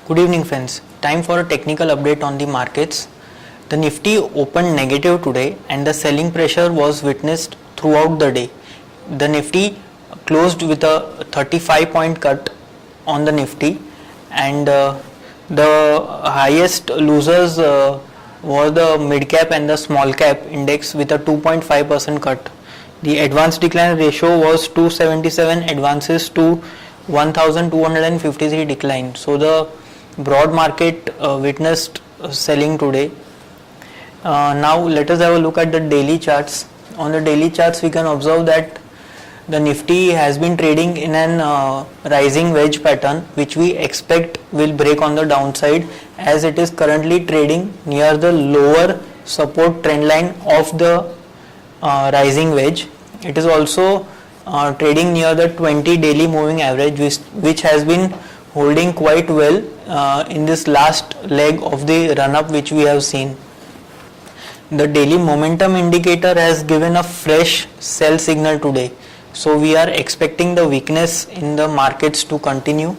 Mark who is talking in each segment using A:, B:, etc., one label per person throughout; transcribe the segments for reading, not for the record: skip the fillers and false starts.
A: Good evening friends, time for a technical update on the markets. The Nifty opened negative today and the selling pressure was witnessed throughout the day. The Nifty closed with a 35-point cut on the Nifty, and the highest losers were the mid cap and the small cap index with a 2.5% cut. The advance decline ratio was 277 advances to 1253 decline. So the broad market witnessed selling today. Now let us have a look at the daily charts. On the daily charts we can observe that the Nifty has been trading in an rising wedge pattern, which we expect will break on the downside, as it is currently trading near the lower support trend line of the rising wedge. It is also trading near the 20 daily moving average, which has been holding quite well in this last leg of the run up which we have seen. The daily momentum indicator has given a fresh sell signal today, so we are expecting the weakness in the markets to continue.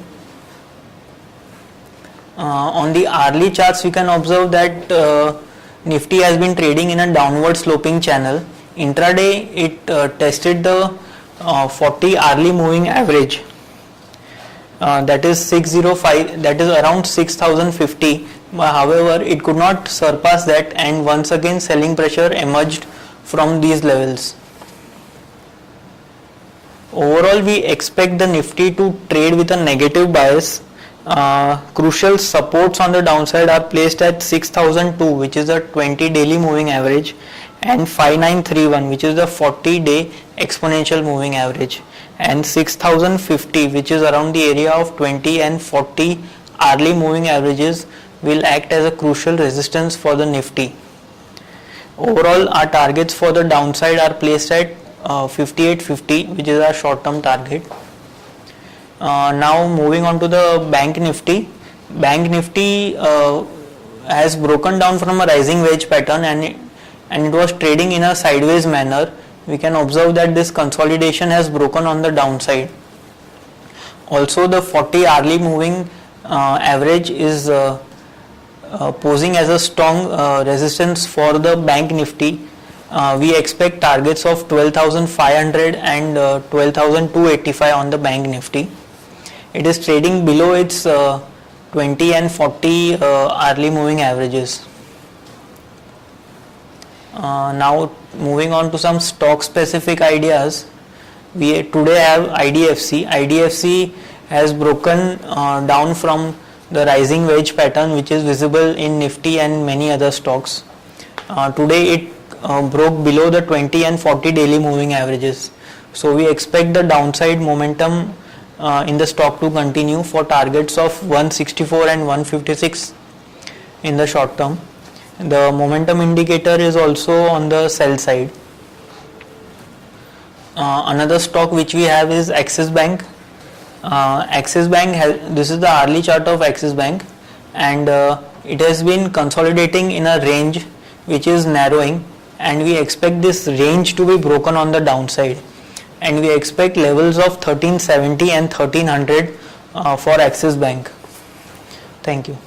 A: On the hourly charts we can observe that Nifty has been trading in a downward sloping channel. Intraday it tested the 40 hourly moving average, that is 605, that is around 6050. However, it could not surpass that, and once again selling pressure emerged from these levels. Overall, we expect the Nifty to trade with a negative bias. Crucial supports on the downside are placed at 6002, which is a 20 daily moving average, and 5931, which is the 40 day exponential moving average, and 6050, which is around the area of 20 and 40 hourly moving averages, will act as a crucial resistance for the Nifty. Overall, our targets for the downside are placed at 5850, which is our short term target. Now moving on to the Bank Nifty. Bank Nifty has broken down from a rising wedge pattern, and it was trading in a sideways manner. We can observe that this consolidation has broken on the downside. Also, the 40 hourly moving average is posing as a strong resistance for the Bank Nifty. We expect targets of 12,500 and 12,285 on the Bank Nifty. It is trading below its 20 and 40 hourly moving averages. Now moving on to some stock specific ideas. We today have IDFC. IDFC has broken down from the rising wedge pattern which is visible in Nifty and many other stocks. Today it broke below the 20 and 40 daily moving averages. So we expect the downside momentum in the stock to continue for targets of 164 and 156 in the short term. The momentum indicator is also on the sell side. Another stock which we have is Axis Bank. Axis Bank this is the hourly chart of Axis Bank, and it has been consolidating in a range which is narrowing, and we expect this range to be broken on the downside, and we expect levels of 1370 and 1300 for Axis Bank. Thank you.